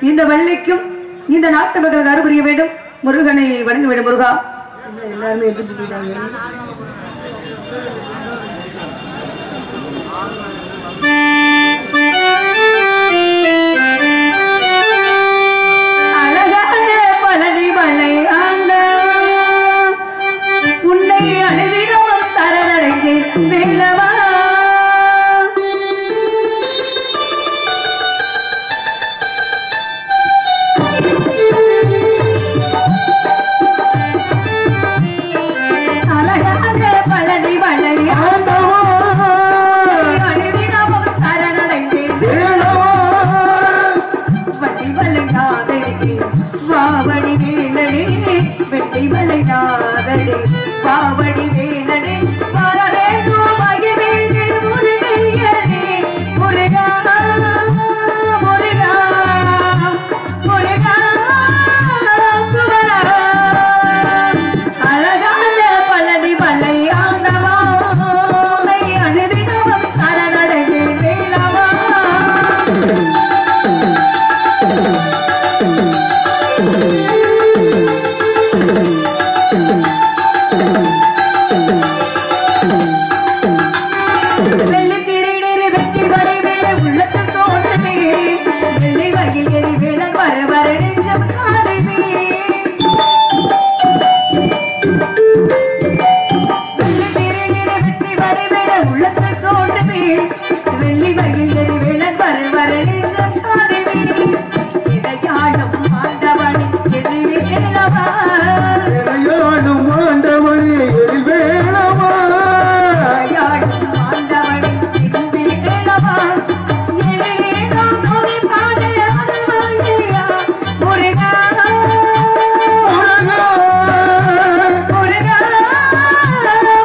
இந்த வள்ளிக்கும் இந்த நாட்டு மக்களுக்கு அருள் வேண்டும். முருகனை வணங்க வேண்டும். முருகா எல்லாருமே எதிர்த்து போயிட்டாங்க. அழகான பழனி மலை ஆண்டா உன்னை அழுதிடவும் சரணடைந்தேன் வேலவா. பழனி மலை உள்ளத்தை தோன்றுமே வெள்ளி மகிழ்ந்தது வேளன் வரவரலிங்கம் சாருமே இடையாடும் ஆண்டவன் எதிர்வேலவா இடையாடும் ஆண்டவனே எதிர்வேலவா இடையாடும் ஆண்டவன் எதிர்வேலவா ஏனோ நோதி பாடே அருள்வாயா முருகா முருகா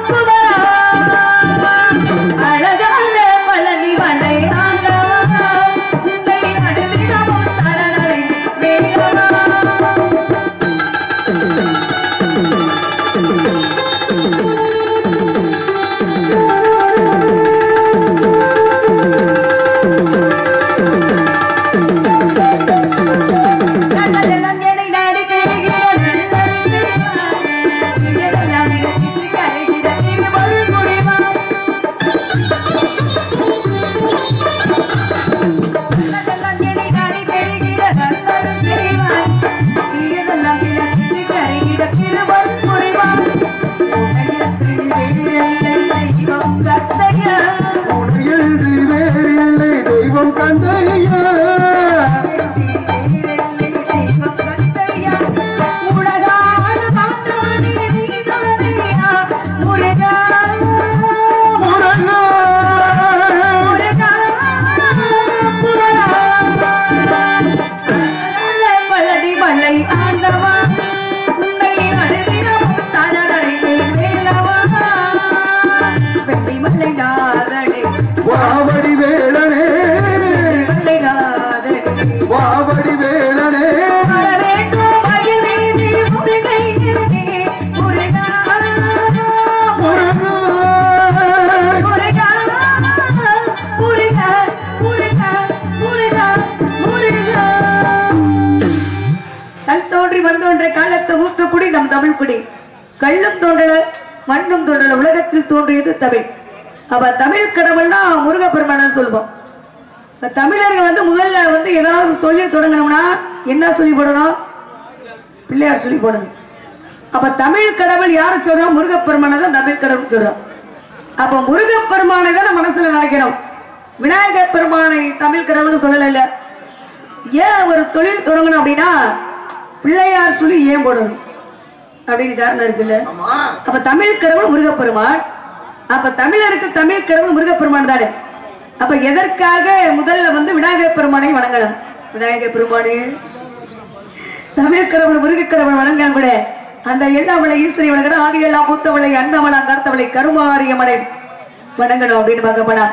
குமரா அழகான பழனி மலை ஆண்டவா உன்னை அடைந்திடவும் சரணடை வேலவா உனையன்றி வேறில்லை தெய்வம் கந்தையா வாவடி வேளனே வாவடி வேளனே கல் தோன்றி மண் தோன்ற காலத்தை மூத்த குடி நம் தமிழ் குடி கள்ளும் தோன்றல மண்ணும் தோன்றல உலகத்தில் தோன்றியது தமிழ் அப்ப தமிழ் கடவுள்னா முருகப்பெருமான் சொல்லுவோம். இப்ப தமிழர்கள் வந்து முதல்ல வந்து ஏதாவது தொழில் தொடங்கணும்னா என்ன சொல்லி போடணும்? பிள்ளையார் சொல்லி போடணும். அப்ப தமிழ் கடவுள் யாரு சொல்றோம்? முருகப்பெருமானை தான் தமிழ் கடவுள் சொல்றோம். அப்ப முருகப்பெருமானை தான் மனசுல நினைக்கணும். விநாயகர் பெருமானை தமிழ் கடவுள்னு சொல்லல. இல்ல ஏன் ஒரு தொழில் தொடங்கணும் அப்படின்னா பிள்ளையார் சொல்லி ஏன் போடணும் அப்படின்னு காரணம் இருக்குல்ல. அப்ப தமிழ் கடவுள் முருகப்பெருமான். அப்ப தமிழருக்கு தமிழ் கடவுள் முருகப்பெருமான் தானே. அப்ப எதற்காக முதல்ல வந்து விநாயகர் பெருமானை வணங்கலாம்? விநாயகர் பெருமானே தமிழ் கடவுள் முருக கடவுள் வணங்கான் கூட அந்த எண்ணாமலை ஈஸ்வரி வணங்கணும். ஆதி எல்லாம் மூத்தவளை அண்ணாமலை கருத்தவளை கருமாரியமனை வணங்கணும் அப்படின்னு பார்க்கப்படா.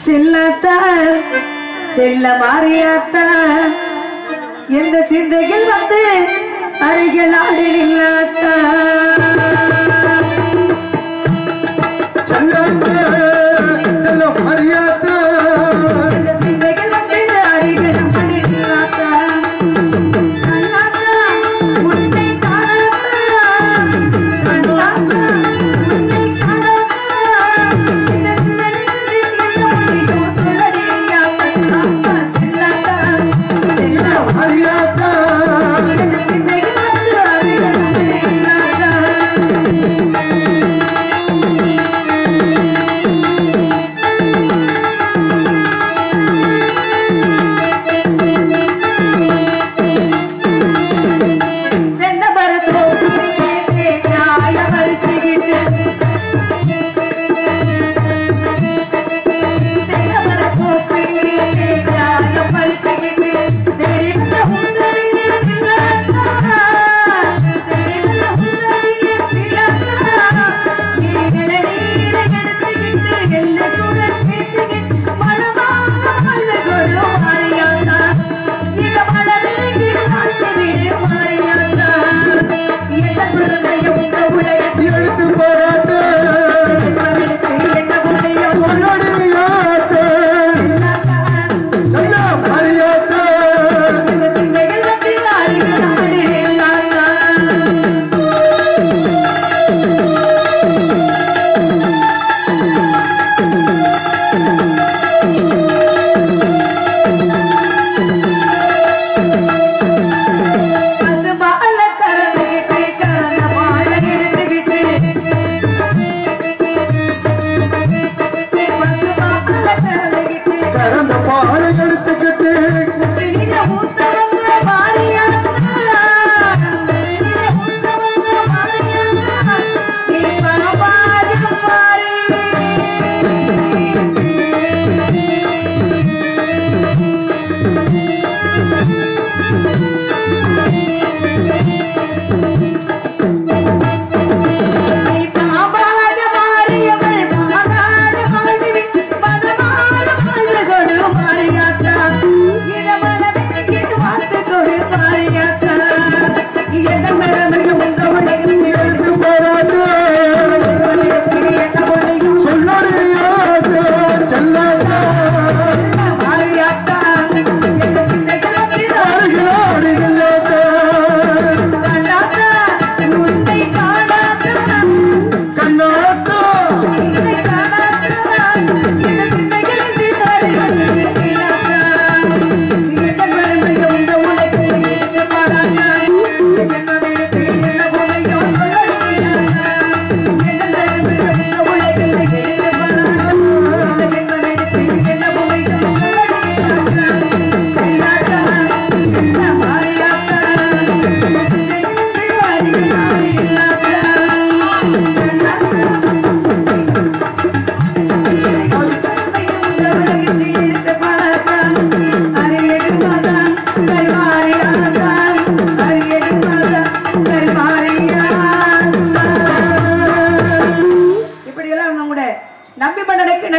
செல்லத்தா செல்ல மாறியாத்தா எந்த சிந்தையில் வந்து அருகில் நாடி நில்லாத்தா செல்ல மாறியாத்தா எந்த சிந்தையில் வந்து அருகில் நாடி நில்லாத்தா உன்னை காணாத்தா கண்ணாத்தா உன்னை காணாத்தா இந்த மாறியாத்தா சிந்தையில் வந்து அருகில்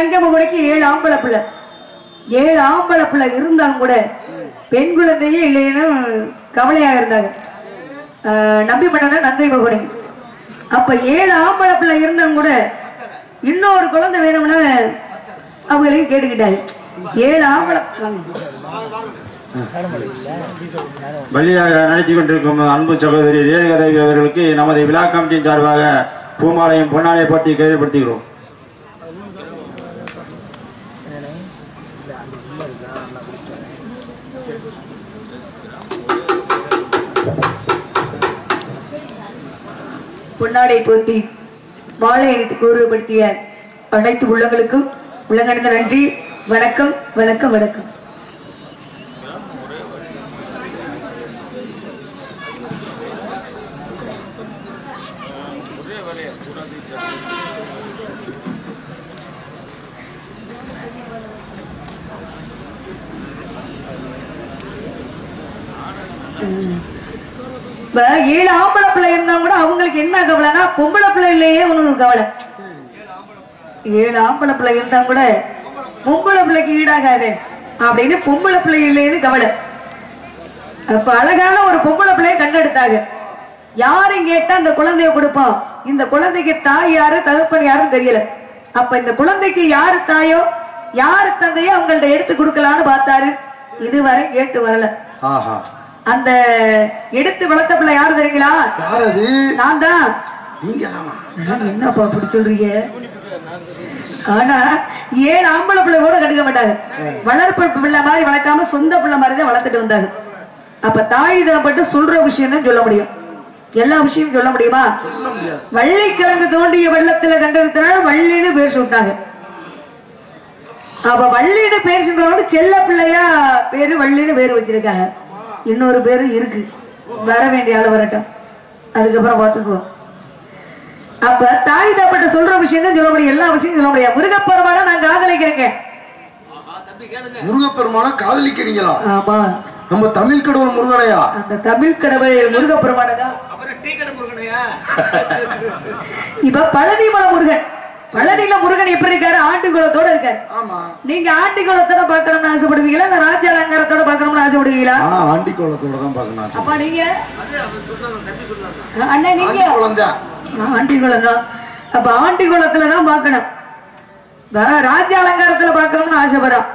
நங்கை மகுடிக்கு 7 ஆம்பளை பிள்ளை. 7 ஆம்பளை பிள்ளை இருந்தாலும் கூட பெண் குழந்தையே இல்லைன்னு கவலையாக இருந்தாங்க நம்பி பண்ண நங்கை மகுடி. அப்ப 7 ஆம்பளை பிள்ளை இருந்தாலும் கூட இன்னொரு குழந்தை வேணும்னு அவங்களுக்கு கேட்டுக்கிட்டாங்க. 7 ஆம்பளை பள்ளியாக நடத்தி கொண்டிருக்கும் அன்பு சகோதரி ரேணுகா தேவி அவர்களுக்கு நமது விழா கமிட்டியின் சார்பாக பூமாலையும் பொன்னாலை பற்றி கேள்விப்படுத்துகிறோம். பொன்னாடை போத்தி மாலை அணித்து கூறுபடுத்திய அனைத்து உள்ளங்களுக்கும் உள்ளங்கணிந்த நன்றி. வணக்கம் வணக்கம் வணக்கம். இப்ப 7 ஆம்பளை பிள்ளை இருந்தா கூட அவங்களுக்கு என்ன கவலைன்னா பொம்பளை பிள்ளை இல்லையே ஒரு கவலை. 7 ஆம்பளை பிள்ளை இருந்தா கூட பொம்பளை பிள்ளைக்கு ஈடாகாது அப்படின்னு பொம்பளை பிள்ளை இல்லைன்னு கவலை. அப்ப அழகான ஒரு பொம்பளை பிள்ளைய கண்டெடுத்தாங்க. யாரும் கேட்டா அந்த குழந்தைய கொடுப்போம். இந்த குழந்தைக்கு தாய் யாரு தகப்பன் யாருன்னு தெரியல. அப்ப இந்த குழந்தைக்கு யாரு தாயோ யாரு தந்தையோ அவங்கள்ட்ட எடுத்து கொடுக்கலான்னு பார்த்தாரு. இதுவரை கேட்டு வரல. அந்த எடுத்து வளர்த்த பிள்ளை யாரு தெரியுங்களா? நான் தான். என்னப்பா அப்படி சொல்றீங்க? ஆனா 7 ஆம்பளை பிள்ளை கூட கண்டுக்க மாட்டாங்க. வளர்ப்பு பிள்ளை மாதிரி வளர்க்காம சொந்த பிள்ளை மாதிரி தான் வளர்த்துட்டு வந்தாங்க. அப்ப தாய் தகப்பட்டு சொல்ற விஷயம் தான் சொல்ல முடியும். எல்லா விஷயமும் சொல்ல முடியுமா? வள்ளிக்கிழங்கு தோண்டிய வெள்ளத்துல கண்டெடுத்தனால வள்ளின்னு பேர் சொல்லிட்டாங்க. அப்ப வள்ளின்னு பேர் சொல்றவங்க செல்ல பிள்ளையா பேரு வள்ளின்னு பேர் வச்சிருக்காங்க. இன்னொரு பேரு இருக்கு, வர வேண்டிய ஆளு வரட்டும், அதுக்கப்புறம் பாத்துக்குவோம். அப்ப தாய் தகப்பட்ட சொல்ற விஷயம் தான் சொல்ல முடியும். எல்லா விஷயம் சொல்ல முடியாது. முருகப்பெருமான நான் காதலிக்கிறேன். முருகப்பெருமான காதலிக்கிறீங்களா? ஆமா. நம்ம தமிழ் கடவுள் முருகனையா? அந்த தமிழ் கடவுள் முருகப்பெருமானதான். இப்ப பழனிமலை முருகன், பழனியில முருகன் எப்படி இருக்காரு? ஆண்டிகுளத்தோட இருக்காரு. நீங்க ஆண்டிகுளத்தோட பாக்கணும்னு ஆசைப்படுவீங்களா இல்ல ராஜ அலங்காரத்தோட பாக்கணும்னு ஆசைப்படுவீங்களா? ஆண்டிகுளத்தோட தான் பாக்கணும். அப்ப நீங்க அண்ணா நீங்க ஆண்டிகுளம் தான். அப்ப ஆண்டிகுளத்துலதான் பாக்கணும். ராஜ அலங்காரத்துல பாக்கணும்னு ஆசைப்படுறோம்.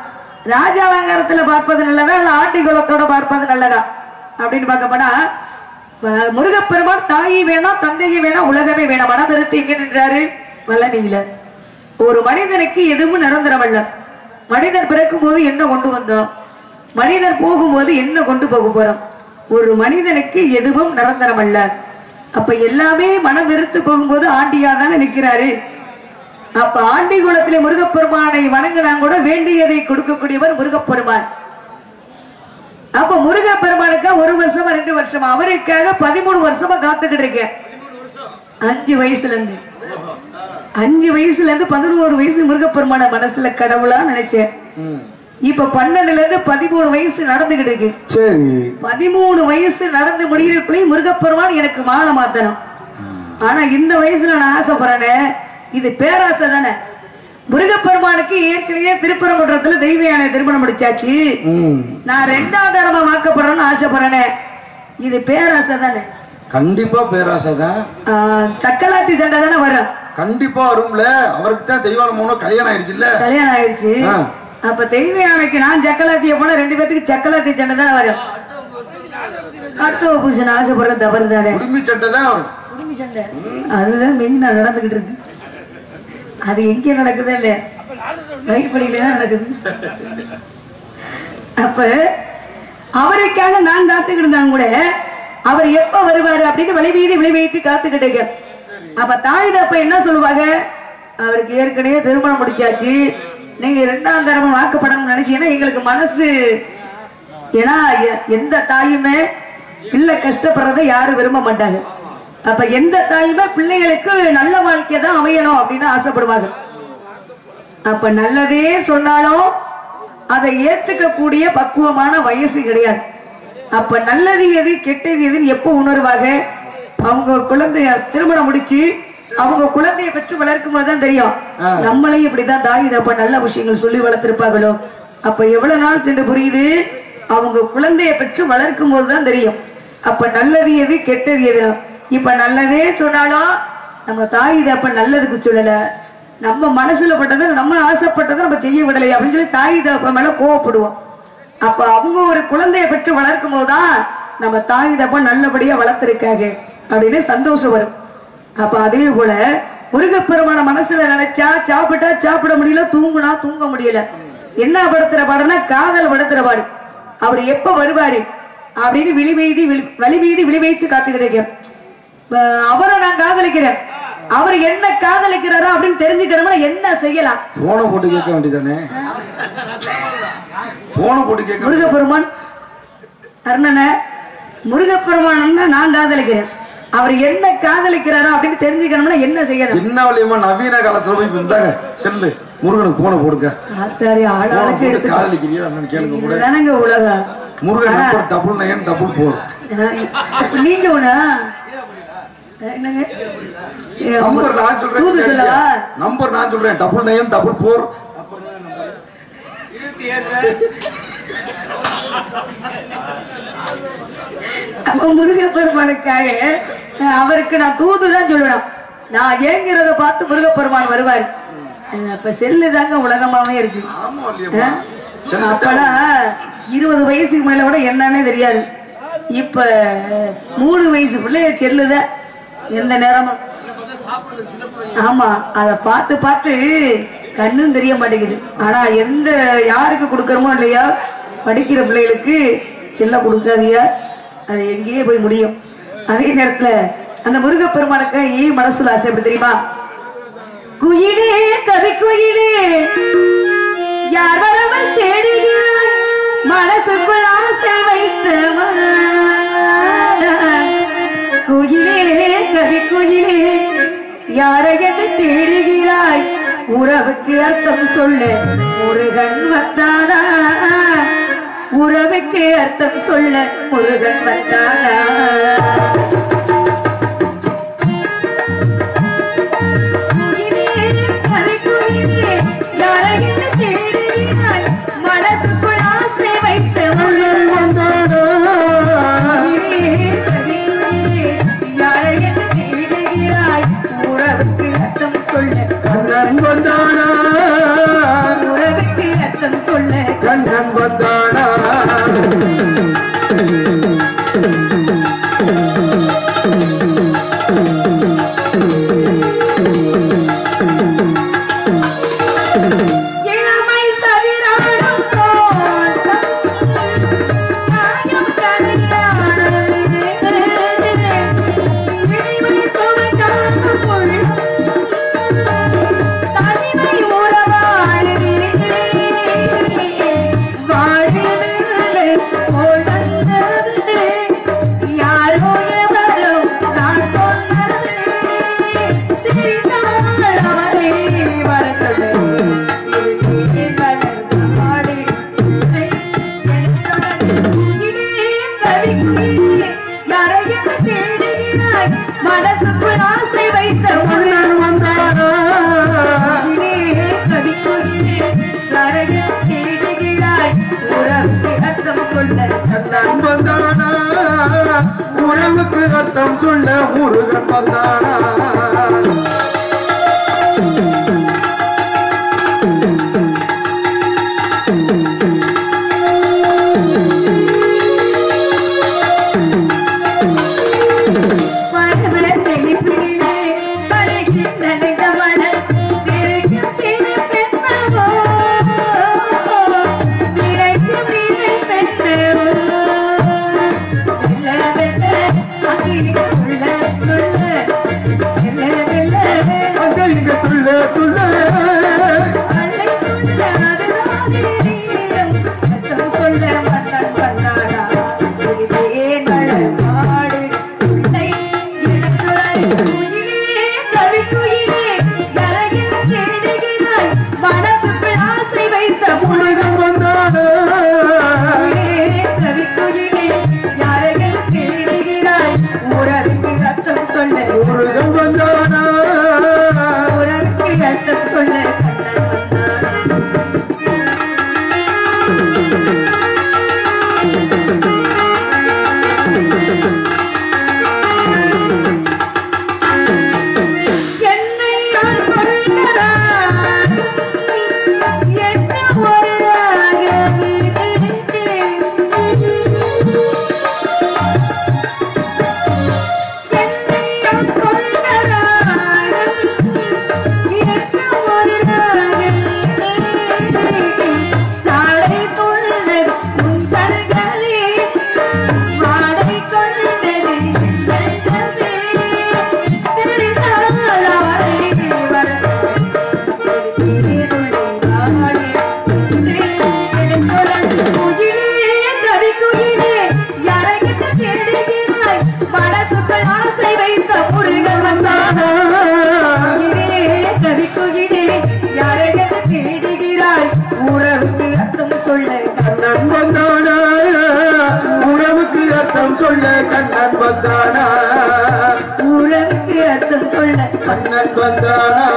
ராஜ அலங்காரத்துல பார்ப்பது நல்லதா இல்ல ஆண்டிகுளத்தோட பார்ப்பது நல்லதா அப்படின்னு பார்க்க போனா முருகப்பெருமான் தாயி வேணாம் தந்தையை வேணாம் உலகமே வேணாம் மனம் நிறுத்தி எங்க நின்றாரு? வல்லனியில. ஒரு மனிதனுக்கு எதுவும் நிரந்தரம் அல்ல. மனிதன் பிறக்கும் போது என்ன கொண்டு வந்தோம், மனிதன் போகும்போது என்ன கொண்டு போக போறோம். ஒரு மனிதனுக்கு எதுவும் நிரந்தரம் அல்ல. அப்ப எல்லாமே மனம் வெறுத்து போகும்போது ஆண்டியா தானே நிற்கிறாரு. அப்ப ஆண்டி குலத்திலே முருகப்பெருமானை வணங்கினா கூட வேண்டியதை கொடுக்கக்கூடியவர் முருகப்பெருமான். அப்ப முருகப்பெருமானுக்கா 1 வருஷமா 2 வருஷமா அவருக்காக 13 வருஷமா காத்துக்கிட்டு இருக்கேன். 5 வயசுல இருந்து 11 வயசு முருகப்பெருமான மனசுல கடவுளா நினைச்சேன். இப்ப 12ல இருந்து 13 வயசு நடந்துகிட்டு இருக்கு. 13 வயசு நடந்து முடிகிறக்குள்ளே முருகப்பெருமான் எனக்கு மாலை மாத்தணும். ஆனா இந்த வயசுல நான் ஆசைப்படுறேன். இது பேராசை தானே. முருகப்பெருமானுக்கு ஏற்கனவே திருப்பரங்குன்றத்துல தெய்வ யானை திருமணம் முடிச்சாச்சு. நான் 2வது தரமா வாக்கப்படுறேன்னு ஆசைப்படுறேன். இது பேராசை தானே? கண்டிப்பா பேராசை தான். சக்கலாத்தி சண்டை தானே வரும். கண்டிப்பா வரும்ல. அவருக்கு தான் தெய்வான மூணு கல்யாணம் ஆயிடுச்சுல்ல. கல்யாணம் ஆயிடுச்சு. அப்ப தெய்வ யானைக்கு நான் சக்கலாத்திய போனா 2 பேத்துக்கு சக்கலாத்தி சண்டை தானே வரும். அடுத்த புருஷன் ஆசைப்படுற தவறு தானே. குடுமி சண்டை தான் வரும். குடுமி சண்டை அதுதான் மெயினா நடந்துகிட்டு இருக்கு. அது எங்க நடக்குது இல்ல, கைப்படியில தான் நடக்குது. அப்ப அவருக்காக நான் காத்துக்கிட்டு இருந்தாங்க கூட அவர் எப்ப வருவாரு அப்படின்னு விளை வைத்து காத்துக்கிட்டு. அப்ப தாய் தப்ப என்ன சொல்லுவாங்க? அவருக்கு ஏற்கனவே திருமணம் முடிச்சாச்சு, நீங்க 2வது தரமும் வாக்கப்படணும்னு நினைச்சீங்கன்னா எங்களுக்கு மனசு. ஏன்னா எந்த தாயுமே பிள்ளை கஷ்டப்படுறத யாரும் விரும்ப மாட்டாங்க. அப்ப எந்த தாயுமே பிள்ளைகளுக்கு நல்ல வாழ்க்கை தான் அமையணும் அப்படின்னு ஆசைப்படுவாங்க. அப்ப நல்லதே சொன்னாலும் அதை ஏத்துக்க கூடிய பக்குவமான வயசு கிடையாது. அப்ப நல்லது எது கெட்டது எதுன்னு எப்ப உணர்வாங்க? அவங்க குழந்தைய திருமணம் முடிச்சு அவங்க குழந்தையை பெற்று வளர்க்கும் போதுதான் தெரியும் நம்மளையும் இப்படிதான் தாய் தப்ப நல்ல விஷயங்கள் சொல்லி வளர்த்திருப்பாங்களோ. அப்ப எவ்வளவு நாள் சென்று புரியுது, அவங்க குழந்தையை பெற்று வளர்க்கும் போதுதான் தெரியும். அப்ப நல்லது எது கெட்டது எது. இப்ப நல்லதே சொன்னாலும் நம்ம தாய் தப்ப நல்லதுக்கு சொல்லல, நம்ம மனசுல பட்டதை நம்ம ஆசைப்பட்டதை நம்ம செய்ய விடலை அப்படின்னு சொல்லி தாய் தப்ப மேல கோவப்படுவோம். அப்ப அவங்க ஒரு குழந்தையை பெற்று வளர்க்கும் போதுதான் நம்ம தாய் தப்ப நல்லபடியா வளர்த்திருக்காங்க அப்படின்னு சந்தோஷம் வரும். அப்ப அதே போல முருகப்பெருமான மனசுல நினைச்சா சாப்பிட்டா சாப்பிட முடியல, தூங்குனா தூங்க முடியல. என்ன படுத்துற பாடுனா காதல் படுத்துற பாடு. அவர் எப்ப வருவாரு அப்படின்னு வழி வைத்து காத்து கிடைக்க. அவரை நான் காதலிக்கிறேன், அவர் என்ன காதலிக்கிறாரோ அப்படின்னு தெரிஞ்சுக்கணும்னா என்ன செய்யலாம்? போன போட்டு கேட்க வேண்டியதானே. போன போட்டு கேட்க. முருகப்பெருமான் அருணனை முருகப்பெருமான் நான் காதலிக்கிறேன், அவர் என்ன காதலிக்கிறாரோ அப்படின்னு தெரிஞ்சுக்கணும்னா என்ன செய்யணும்? என்ன வழியமா நவீன காலத்துல போய் இருந்தாங்க செல்லு முருகனுக்கு போன போடுங்க. ஆளாளுக்கு எடுத்து காதலிக்கிறியா கேளுங்க கூட தானங்க உலகம். Murugan number double 9 double 4. நீங்க ஒண்ணா என்னங்க நம்பர் நான் சொல்றேன், நம்பர் நான் சொல்றேன் டபுள் 9 டபுள் 4. அப்ப முருகப்பெருமானுக்காக அவருக்கு நான் தூதுதான் சொல்லணும். நான் ஏங்கிறத பார்த்து முருகப்பெருமான் வருவாரு. அப்ப செல்லு தாங்க உலகமாவே இருக்கு. அப்பெல்லாம் 20 வயசுக்கு மேல கூட என்னன்னே தெரியாது. இப்ப 3 வயசு பிள்ளைய செல்லுத எந்த நேரமும். ஆமா, அத பார்த்து பார்த்து கண்ணும் தெரிய மாட்டேங்குது. ஆனா எந்த யாருக்கு கொடுக்கறமோ இல்லையா படிக்கிற பிள்ளைகளுக்கு செல்ல கொடுக்காதியா, அது எங்கேயே போய் முடியும். அதே நேரத்துல அந்த முருகப்பெருமானுக்கு ஏன் மனசுல ஆசை எப்படி தெரியுமா? குயிலே கவி குயிலே யார் வரவன் தேடுகிறாய், மனசுக்குள் ஆசை வைத்த குயிலே கவி குயிலே யாரையென்று தேடுகிறாய், உறவுக்கு அர்த்தம் சொல்ல முருகன் வந்தானா, உறவுக்கு அர்த்தம் சொல்ல முருகன் வந்தானா. மனசுக்குள் ஆசை வைத்த முருகன் வந்தானா, யாரையென்று தேடுகிறாய், உறவுக்கு அர்த்தம் சொல்ல கண்ணன் வந்தானா, உறவுக்கு அர்த்தம் சொல்ல கண்ணன் வந்தானா. மனசுக்குள் ஆசை வைத்த முருகன் வந்தானா, தேடுகிறாய், உறவுக்கு அர்த்தம் சொல்ல கண்ணன் வந்தானா, உறவுக்கு அர்த்தம் சொல்ல முருகன் வந்தானா. உள்ள ஆசை வைத்த முருகன் வந்தானா கவிக்குகிலே யாரை தேடுகிறாய் உறவுக்கு அர்த்தம் சொல்ல கண்ணன் வந்தானா உறவுக்கு அர்த்தம் சொல்ல கண்ணன் வந்தானா உறவுக்கு அர்த்தம் சொல்ல கண்ணன் வந்தானா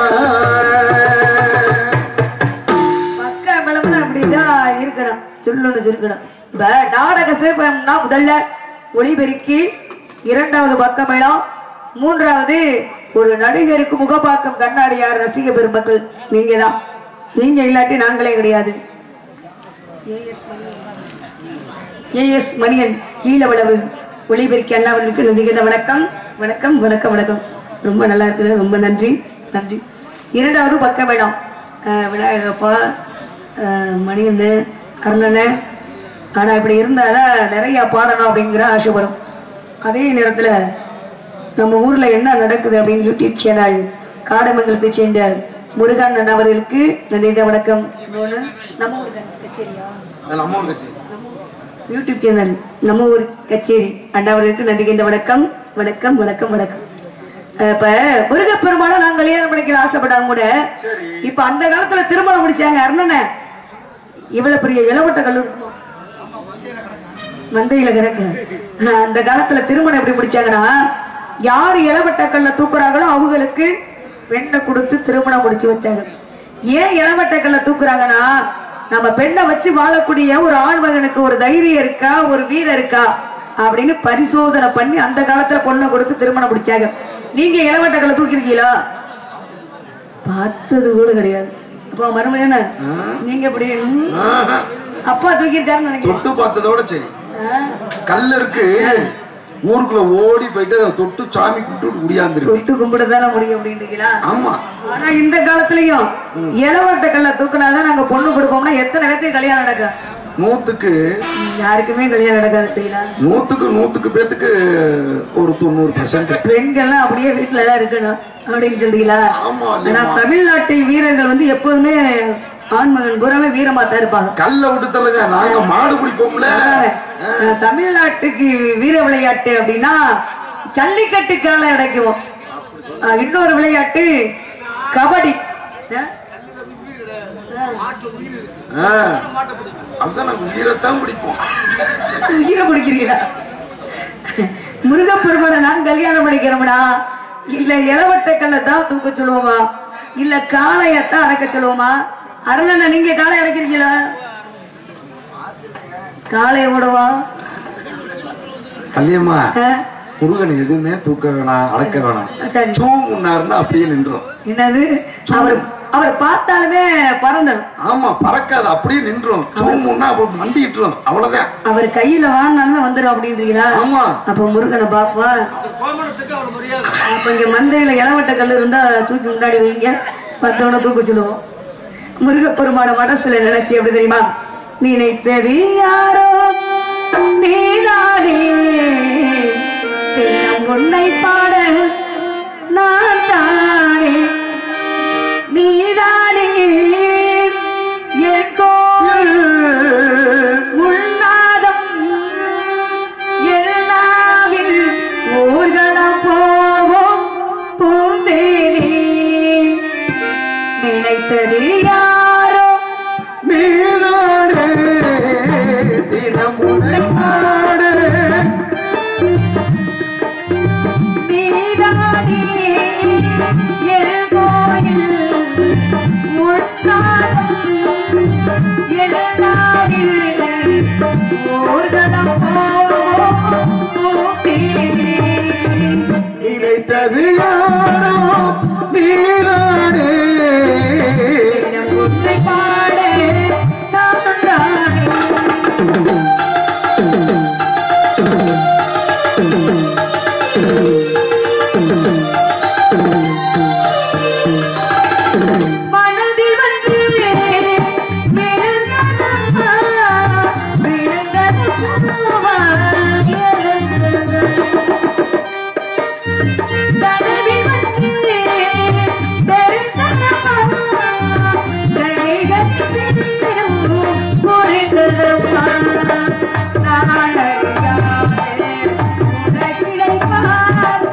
மக்கா பலம்னா அப்படிதான் இருக்கணும் சொல்லணும்னு இருக்கணும் இப்ப நாடக சிறப்பம்னா முதல்ல ஒளிபெருக்கி இரண்டாவது பக்கமேளம் மூன்றாவது ஒரு நடிகருக்கு முகப்பாக்கம் கண்ணாடியார் ரசிக பெருமக்கள் நீங்க தான் நீங்க இல்லாட்டி நாங்களே கிடையாது ஏஎஸ் மணியன் கீழவளவு ஒளிபெருக்கி அண்ணாவர்களுக்கு நன்றிகிற வணக்கம் வணக்கம் வணக்கம் வணக்கம் ரொம்ப நல்லா இருக்குது ரொம்ப நன்றி நன்றி இரண்டாவது பக்கமேளம் விநாயகப்பா மணியண்ணு அருணனு ஆனா இப்படி இருந்தாதான் நிறைய பாடணும் அப்படிங்கிற ஆசைப்படும் அதே நேரத்துல நம்ம ஊர்ல என்ன நடக்குது அப்படின்னு யூடியூப் சேனல் காடமங்கலத்தை சேர்ந்த முருகன் அவர்களுக்கு நன்றி வணக்கம் நம்ம ஊர் கச்சேரியா யூடியூப் சேனல் நம்ம ஊர் கச்சேரி அண்ணாவர்களுக்கு நன்றி வணக்கம் வணக்கம் வணக்கம் வணக்கம் இப்ப முருகப்பெருமான நான் கல்யாணம் பண்ணிக்க ஆசைப்பட்டாங்க கூட இப்ப அந்த காலத்துல திருமணம் முடிச்சாங்க அருணனை இவ்வளவு பெரிய இளவட்ட கல்லு இருக்குமா மந்தையில கிடக்கு அந்த காலத்துல திருமணம் எப்படி முடிச்சாங்கன்னா யார் இளவட்ட கல்ல தூக்குறாங்களோ அவங்களுக்கு பெண்ணை கொடுத்து திருமணம் முடிச்சு வச்சாங்க ஏன் இளவட்ட கல்ல தூக்குறாங்கன்னா நம்ம பெண்ணை வச்சு வாழக்கூடிய ஒரு ஆண் மகனுக்கு ஒரு தைரியம் இருக்கா ஒரு வீரம் இருக்கா அப்படின்னு பரிசோதனை பண்ணி அந்த காலத்துல பொண்ணை கொடுத்து திருமணம் முடிச்சாங்க நீங்க இளவட்ட கல்ல தூக்கிருக்கீங்களா பார்த்தது கூட கிடையாது அப்பா மருமையான நீங்க எப்படி அப்பா தூக்கிருக்காருன்னு நினைக்கிறேன் தொட்டு பார்த்ததோட சரி கல்ல இருக்கு ஊருக்குள்ள ஓடி போயிட்டு தொட்டு சாமி கும்பிட்டு குடியாந்துருக்கு தொட்டு கும்பிடதானே முடியும் அப்படின்றீங்களா ஆமா ஆனா இந்த காலத்துலயும் இளவட்ட கல்ல தூக்குனாதான் நாங்க பொண்ணு கொடுப்போம்னா எத்தனை பேத்துக்கு கல்யாணம் நடக்கும் நூத்துக்கு யாருக்குமே கல்யாணம் நடக்காது நூத்துக்கு பேத்துக்கு ஒரு 90% பெண்கள்லாம் அப்படியே வீட்டுலதான் இருக்கணும் அப்படின்னு சொல்றீங்களா ஆனா தமிழ்நாட்டு வீரர்கள் வந்து எப்போதுமே ஆண்மகன் பூராமே வீரமா தான் இருப்பாங்க கல்ல விட்டுத்தலுங்க நாங்க மாடு பிடிப்போம்ல தமிழ்நாட்டுக்கு வீர விளையாட்டு அப்படின்னா ஜல்லிக்கட்டு காலை அடைக்குவோம் இன்னொரு விளையாட்டு கபடி அதுதான் நாங்க வீரத்தான் பிடிப்போம் உயிரை குடிக்கிறீங்களா முருகப்பெருமானை நான் கல்யாணம் பண்ணிக்கிறோம்னா இல்ல இளவட்ட கல்ல தான் தூக்க சொல்லுவோமா இல்ல காளையத்தான் அடக்க சொல்லுவோமா அருணனை நீங்க காளை அடைக்கிறீங்களா காளைய விடவா கல்யாணமா முருகன் எதுவுமே தூக்க வேணாம் அடக்க வேணாம் சூ முன்னாருன்னா அப்படியே நின்றோம் என்னது அவர் பார்த்தாலுமே பறந்துடும் ஆமா பறக்காது அப்படியே நின்றோம் சூ முன்னா மண்டிட்டுரும் அவ்வளவுதான் அவர் கையில வாங்கினாலுமே வந்துடும் அப்படின்றீங்களா ஆமா அப்ப முருகனை பாப்பா அப்ப இங்க மந்தையில இளவட்ட கல் இருந்தா தூக்கி முன்னாடி வைங்க பத்தவனை தூக்க சொல்லுவோம் முருகப்பெருமான மனசுல நினைச்சு எப்படி தெரியுமா நினைத்தது யாரோ நீதானே உன்னை பாட நான் தானே நீதானே என் கோல் உள்நாதம் எல்லாவில் ஊர்வலம் போவோம் பூந்தேனே நினைத்தது யாரோ நீதானே தினம் உன்னை பாட நீதானே என் கோயில் உள்நாதம் எல்லாவில் ஊர்வலம் போவோம் பூந்தேனே நினைத்தது யாரோ நீதானே உன்னை பாட நான் தானே மனதில் வந்து கிடைப்பார்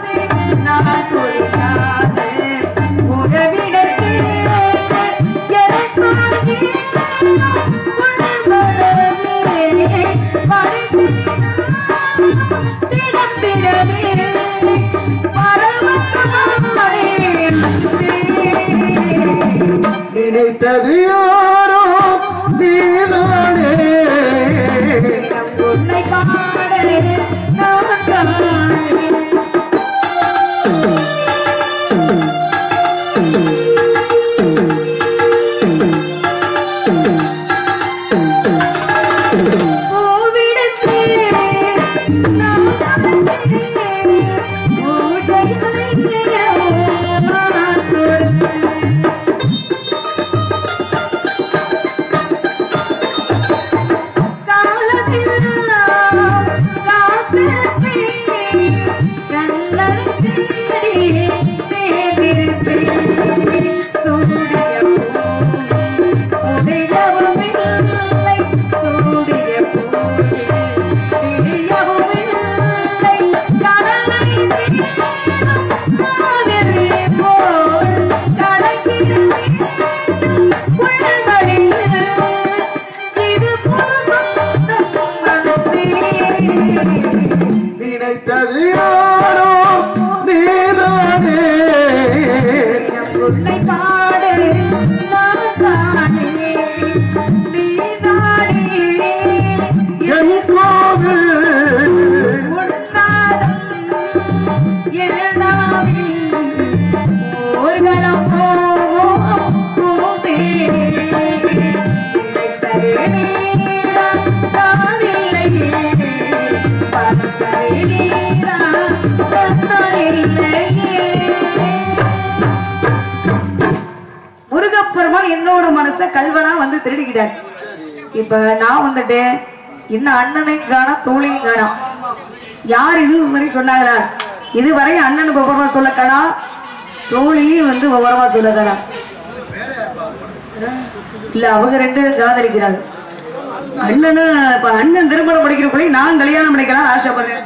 நினைத்தது யாரோ நீதானே உன்னை பாடு நானே நீதானே என் கோவில் உன்னாதம் எழுநாவில் ஊர்வலம் போவோம் பூந்தே நினைத்ததே நீரா நானில்லையே பார்த்ததே நீரா நானில்லையே. முருகப்பெருமான் என்னோட மனசை கல்வனா வந்து திருடிக்கிட்டார். இப்ப நான் வந்துட்டேன், இன்னும் அண்ணனையும் காணோம் தோழியும் காணோம். யார் இது வரை சொன்னாங்களா? இதுவரை அண்ணன் விவரமா சொல்ல காணா, தோழியும் வந்து விவரமா சொல்ல காணா. இல்ல அவங்க ரெண்டு காதலிக்கிறாங்க. அண்ணனு இப்ப அண்ணன் திருமணம் முடிக்கிறக்குள்ளே நான் கல்யாணம் பண்ணிக்கலாம் ஆசைப்படுறேன்.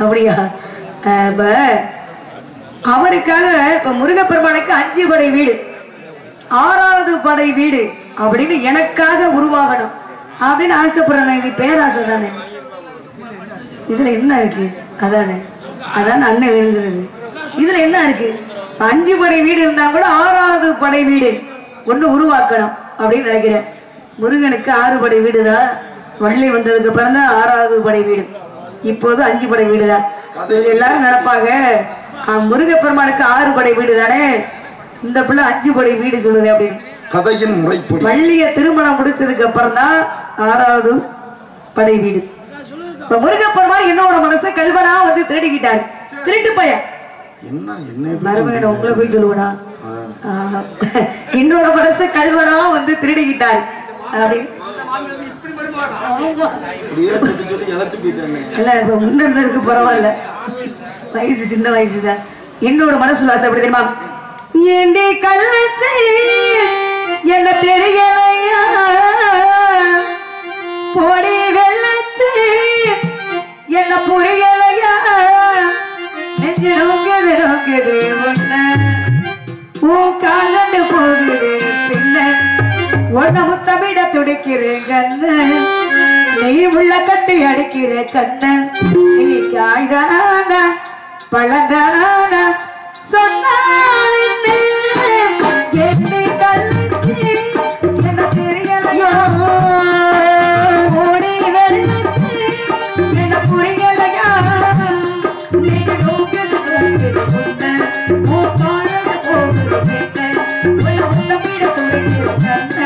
அப்படியா? இப்ப அவருக்காக இப்ப முருகப்பெருமானுக்கு 5 படை வீடு, 6வது படை வீடு அப்படின்னு எனக்காக உருவாகணும் அப்படின்னு ஆசைப்படுறேன். இது பேராசை தானே? இதுல என்ன இருக்கு? அதானே அண்ணன் வேணுங்கிறது. இதுல என்ன இருக்கு? 5 படை வீடு இருந்தா கூட 6வது படை வீடு ஒண்ணு உருவாக்கணும் அப்படின்னு நினைக்கிறேன். முருகனுக்கு 6 படை வீடுதான். வள்ளி வந்ததுக்கு அப்புறம் தான் 6வது படை வீடு. இப்போது 5 படை வீடுதான். எல்லாரும் நினைப்பாங்க முருகப்பெருமானுக்கு 6 படை வீடு தானே, இந்த பிள்ளை 5 படை வீடு சொல்லுது அப்படின்னு. கதையின் முறைப்படி வள்ளிய திருமணம் முடிச்சதுக்கு அப்புறம் தான் 6வது படை வீடு. இப்ப முருகப்பெருமான் என்னோட மனசை கல்வனா வந்து திருடிக்கிட்டாரு. திருட்டு பையன் என்ன மருமகன் உங்களை போய் சொல்லுவடா, என்னோட மனசை கல்வனா வந்து திருடிக்கிட்டாரு அப்படின்னு. இல்ல இப்ப முன்னதுக்கு பரவாயில்ல, வயசு சின்ன வயசுதான். என்னோட மனசு வாசம் எப்படி தெரியுமா? ஏண்டி கள்ளத்து என்ன தெரியலையா, பொடி வெள்ளத்து என்ன புரியலையா, நெஞ்சு நோக்குது நோக்குது ஒன்ன உன் காலண்டு போகுது பின்ன ஒன்ன முத்தமிட துடிக்கிறேன் கண்ண, நீ உள்ள கட்டி அடிக்கிற கண்ண, நீ காய்தானா பழங்கானா சொன்னால் என்ன கல்வி என்ன தெரியலையா, ஓடி வெள்ளத்து என்ன புரியலையா, நீ நோக்குது நோக்குது ஒன்ன உன் காலண்டு போகுது பின்ன உள்ள முத்தமிட துடிக்கிற கண்ண,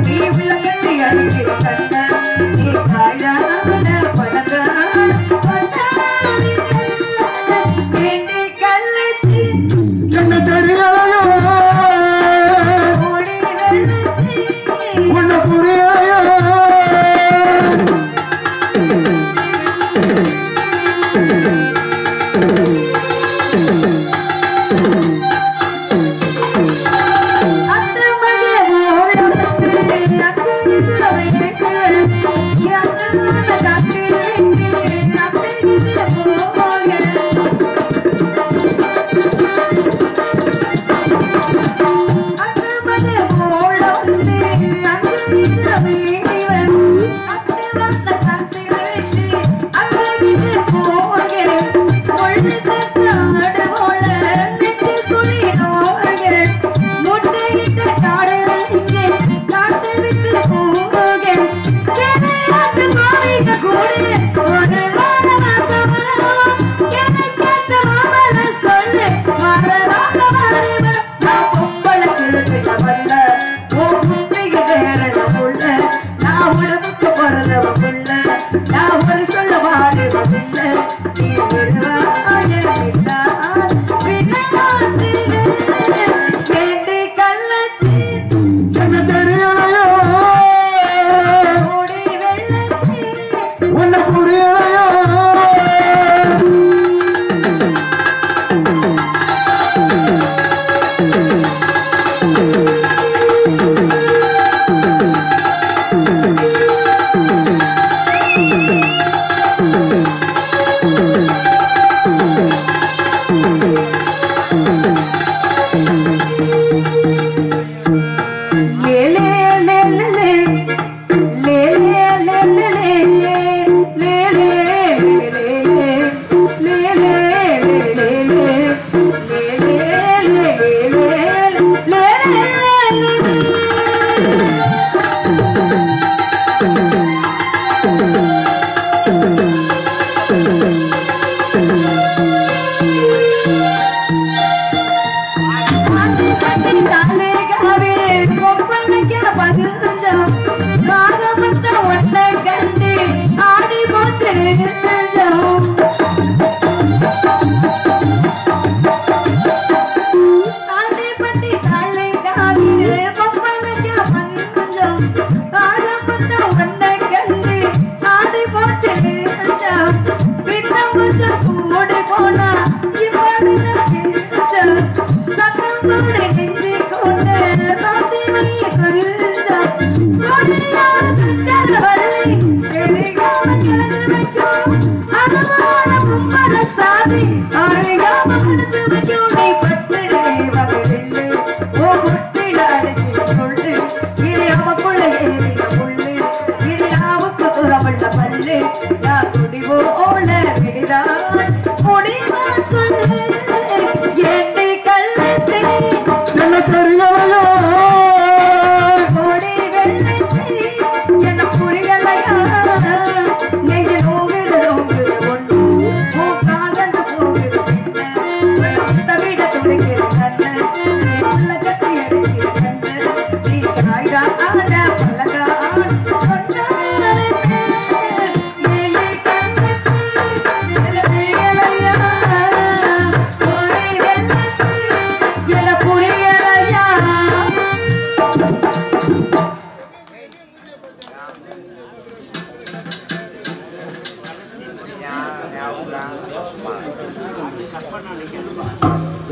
நீ உள்ள கட்டி அடிக்கிற கண்ண, நீ காய்தான பழங்கான சொன்னாலே கள்ளத்தி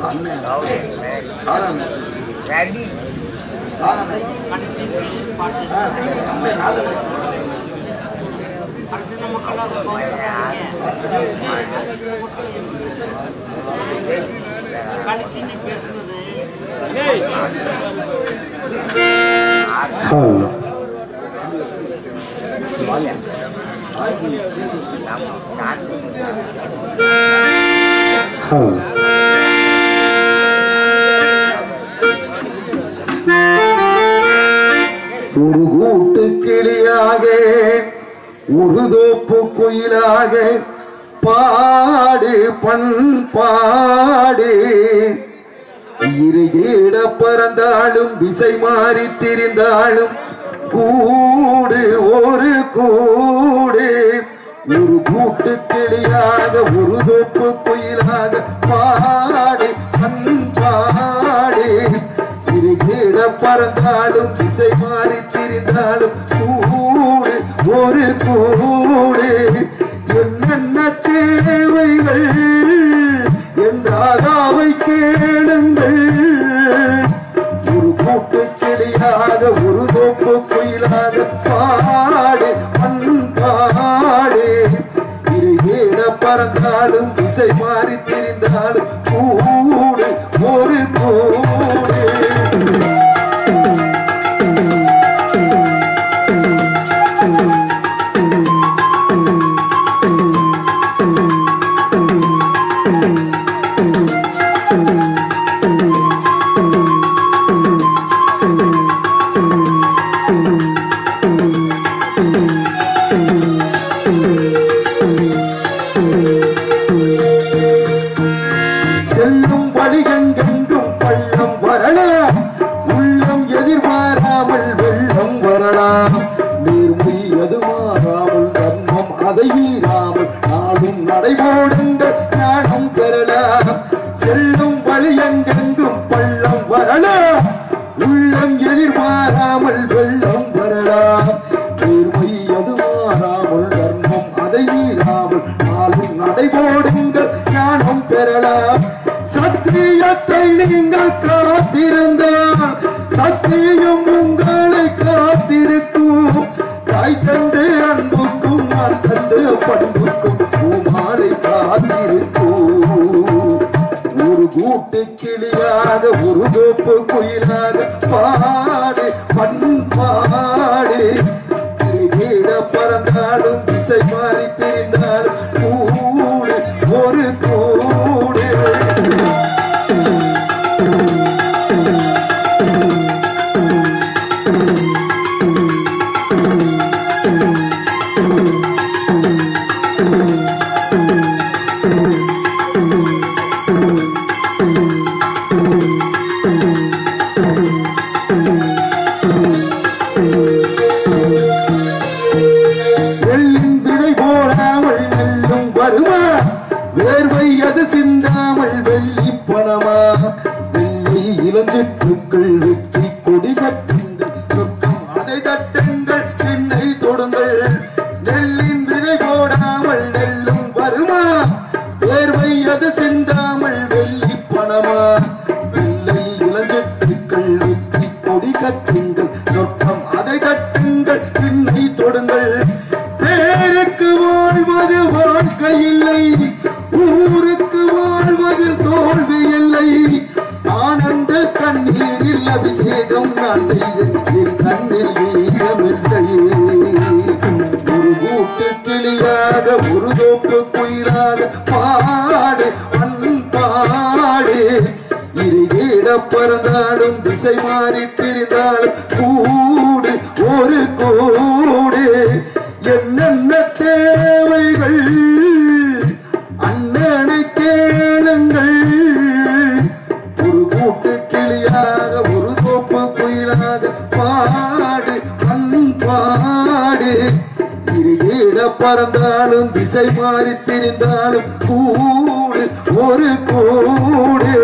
அண்ணன் ஒரு கூட்டு கிளியாக ஒரு தோப்பு குயிலாக பாடு பண்பாடு இரு தேட பறந்தாலும் திசை மாறி திரிந்தாலும் கூடு ஒரு கூடு ஒரு கூட்டு கிளியாக ஒரு தோப்பு குயிலாக பாடு பண்பாடு இரு தேட பறந்தாலும் திசை மாறி திரிந்தாலும் கூடு ஒரு கூடு என்னென்ன தேவைகள் என்றாவை கேளுங்கள் ஒரு கூட்டு செடியாக ஒரு தோப்பு குயிலாக பாடு பண்பாடு இரு ஏட பறந்தாலும் திசை மாறி திரிந்தாலும் கூடு ஒரு கூடு செல்லும் வழிகெங்கும் பள்ளம் வரலாம் உள்ளம் எதிர்பாராமல் வெள்ளம் வரலாம் நேர்மை எது மாறாமல் தர்மம் அதை மீறாமல் நாடும் நடைபோடுங்கள் ஞானம் பெறலாம் செல்லும் வழியெங்கெங்கும் பள்ளம் வரலாம் உள்ளம் எதிர்பாராமல் வெள்ளம் வரலாம் நேர்மை எது மாறாமல் தர்மம் அதை மீறாமல் நாடும் நடைபோடுங்கள் ஞானம் பெறலாம் சத்தியத்தை நீங்கள் காத்திருந்தால் சத்தியம் உங்களை காத்திருக்கும் தாய் தந்து அன்புக்கும் நான் தந்து பண்புக்கும் பூமாலை காத்திருக்கும் ஒரு கூட்டு கிளியாக ஒரு தோப்பு குயிலாக பாடு பண்பாடு தேட பறந்தாலும் திசை மாறி தெரிந்தாலும் கூடு ஒரு கூடு நெல்லின் விதை போடாமல் நெல்லும் வருமா வேர்வை அது சிந்தாமல் வெள்ளி பணமா வெள்ளி இளஞ்சிட்டுக்கள் வெட்டி கொடி கட்டுங்கள் சொற்கும் அதை தட்டுங்கள் என்னை தொடுங்கள் நெல்லின் விதை போடாமல் நெல்லும் வருமா வேர்வை அது சிந்தாமல் வெள்ளி பணமா வெள்ளை இளஞ்சிட்டுக்கள் வெட்டி கொடி கட்டுங்கள் சொற்கும் அதை தட்டுங்கள் என்னை தொடுங்கள் பேருக்கு வாழ்வது வாழ்க்கை இல்லை ஊருக்கு வாழ்வது தோல்வி இல்லை ஆனந்த கண்ணீரில் அபிஷேகம் நான் செய்தேன் என் கண்ணில் ஈரமில்லை ஒரு கூட்டு கிளியாக ஒரு தோப்பு குயிலாக பாடு பண்பாடு இரு ஏட பறந்தாலும் திசை மாறி திரிந்தாலும் கூடு ஒரு கூடு என்னென்ன தேவைகள் அண்ணனை கேளுங்கள் ஒரு கூட்டு கிளியாக ஒரு தோப்பு குயிலாக பாடு பண்பாடு இரு ஏட பறந்தாலும் திசை மாறி திரிந்தாலும் கூடு ஒரு கூடு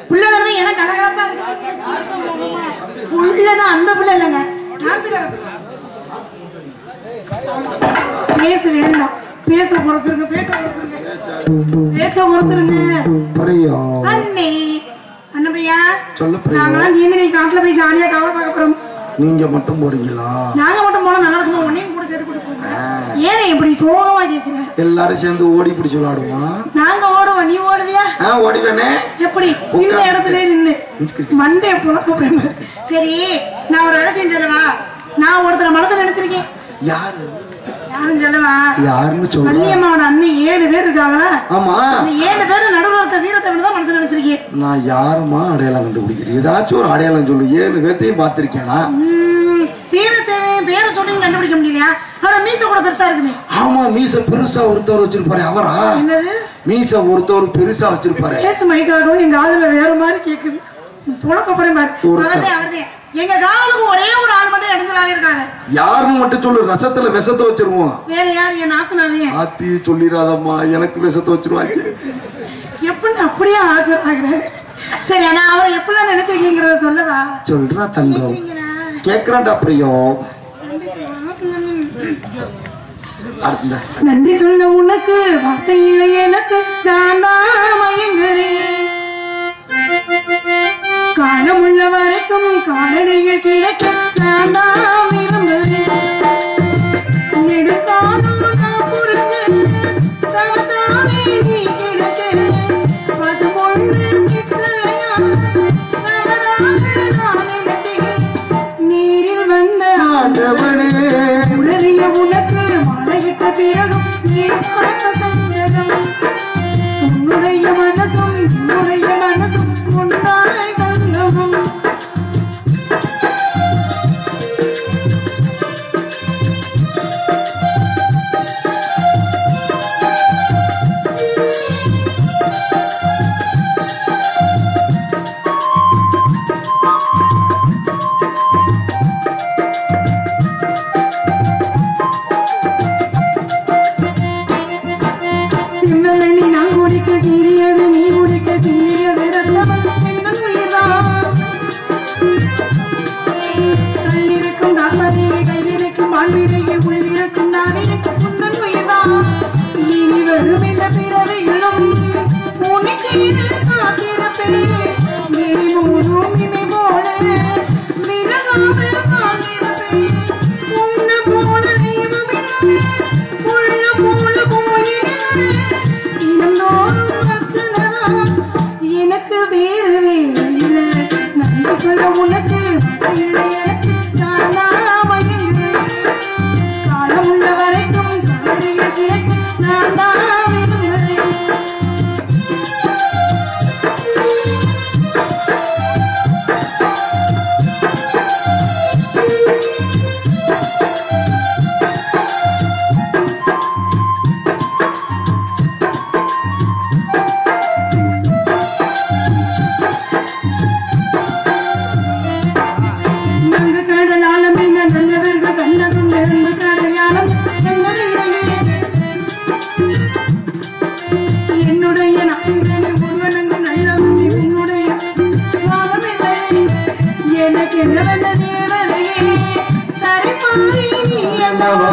பிள்ளைதான் எனக்கு அழகா இருக்கு. புள்ளனா அந்த பிள்ளை இல்லைங்க, டான்ஸ்கார பிள்ளை. பேச வேண்டாம். பேச குறைச்சிருங்க. அண்ணே அண்ணபையா நாங்களாம் சேர்ந்து நீ காட்டுல போய் ஜாலியா காவல் பார்க்க போறோம். நீங்க மட்டும் போறீங்களா? நாங்க மட்டும் போனா நல்லா இருக்குமா? உன்னையும் கூட சேர்த்து கூட்டிட்டு போங்க. ஏனே இப்படி சோகமா கேக்குற? எல்லாரும் சேர்ந்து ஓடி பிடிச்சு விளையாடுவோம். நாங்க ஓடுவோம், நீ ஓடுவியா? ஓடிவேனே. எப்படி? இந்த இடத்துல நின்னு மண்டே புழக்க. சரி, நான் ஒரு ரகசியம் சொல்லவா? நான் ஒருத்தர மனசுல நினைச்சிருக்கேன். யாரும் சொல்லவா? யாருன்னு சொல்ல? வள்ளியம்மாவோட அண்ணன் 7 பேர் இருக்காங்களா? ஆமா. 7 பேர் நடுவுல இருக்க வீரத்தை தான் மனசுல நினைச்சிருக்கேன். நான் யாருமா அடையாளம் கண்டுபிடிக்கிறேன்? ஏதாச்சும் ஒரு அடையாளம் சொல்லு. 7 பேர்த்தையும் பாத்திருக்கேனா? வீரத்தேவையும் பேரை சொல்லி கண்டுபிடிக்க முடியலையா? ஆனா மீச கூட பெருசா இருக்குமே. ஆமா, மீச பெருசா ஒருத்தவர் வச்சிருப்பாரு. அவரா? என்னது மீச ஒருத்தவர் பெருசா வச்சிருப்பாரு. கேஸ் மைக்காடும் எங்க காதுல வேற மாதிரி கேக்குது. புழக்க போறேன் பாரு. அவர்தான் எங்க காலுக்கு ஒரே ஒரு ஆள் மட்டும் இடைஞ்சலாவே இருக்காங்க. யாருன்னு மட்டும் சொல்லு. ரசத்துல விஷத்தை வச்சிருவோம். வேற யாரு? என் நாத்தனாவே. ஆத்தி சொல்லிடாதம்மா, எனக்கு விஷத்தை வச்சிருவாங்க. எப்படி அப்படியே ஆஜராகிறேன். சரி, ஆனா அவரை எப்படிலாம் நினைச்சிருக்கீங்கிறத சொல்லவா? சொல்றா தங்கம், கேக்குறான்டா பிரியம். நன்றி சொல்ல உனக்கு வார்த்தை இல்லை எனக்கு, நான் தான் மயங்குறேன். காலம் உள்ள வரைக்கும் காலடிகள் கிடைக்க நான் தான் விரும்புகிறேன். நெடுக்காலம் நான் புரிஞ்சு தவத்தானே நீ கிடைச்ச பசு பொண்ணு கிட்டலையா தவறாக நான் நினைச்சேன். நீரில் வந்த ஆண்டவனே உடறிய உனக்கு மாலையிட்ட பிறகும் நீ பார்த்த சஞ்சகம். உன்னுடைய மனசும் உன்னுடைய மனசும் ஒன்றாய் சங்கமம். சின்னலி நான் குடிக்க சீரியது நீ குடிக்க சிந்தியது ரத்தம் எங்கள் உயிர்தான். கையிருக்கும் தாழ்வதையை கையிருக்கும் வாழ்விதையை உள்ளிருக்கும் நானே உந்தன் உயிர்தான். இனி வரும் இந்த பிறவைகளும் உனக்கேது காத்திருப்பேன். விழி மூடும் இமை போல விலகாமல் வாழ்ந்திருப்பேன். உன்ன போல தெய்வமில்லை, உள்ள போல போயிருந்தேன். எனக்கு வேறு வேறு இல்லை. நன்றி சொல்ல உனக்கு காலம் உள்ள வரைக்கும் காலடிகள் கிடைக்க நான் தான் விரும்புகிறேன். என்னுடைய ஒருவனங்கு நல்லவனே உன்னுடைய வாழமில்லை. எனக்கு என்ன தேவனையே சரிபாரி நீ அல்லவா.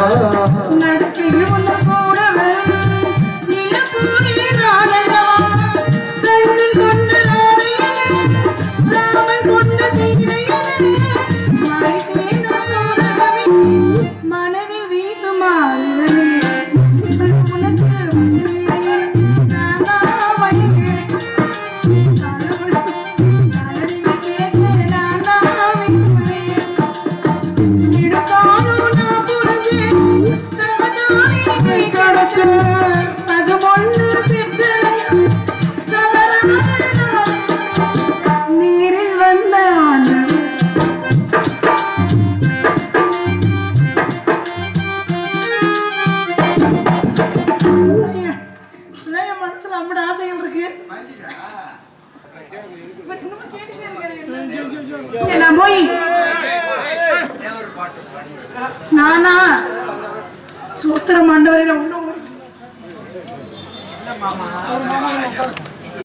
நடக்கையில் உள்ள கூட நிலப்பூரே நான் அல்லவா. கண்ணில் கொண்ட ராதையனே ராமன் கொண்ட சீதையனே மலை சேர்ந்த தோரணமே மனதில் வீசுமாறுதலே. உனக்கு நீரில் வந்த ஆண்டவன் மனசுல அம்மட ஆசைகள் இருக்கு. நான் போய் நானா சூத்திரம் ஆண்டவரை நான் உள்ள